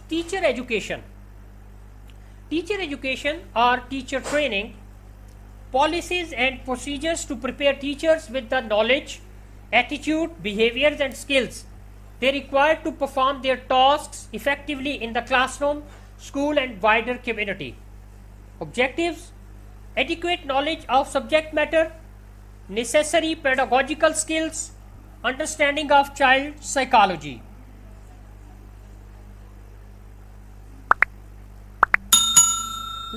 teacher education. Teacher education or teacher training, policies and procedures to prepare teachers with the knowledge, attitude, behaviors and skills they require to perform their tasks effectively in the classroom, school and wider community. Objectives: adequate knowledge of subject matter, necessary pedagogical skills, understanding of child psychology.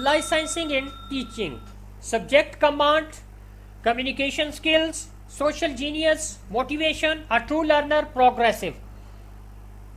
Licensing in teaching: subject command, communication skills, social genius, motivation, a true learner, progressive.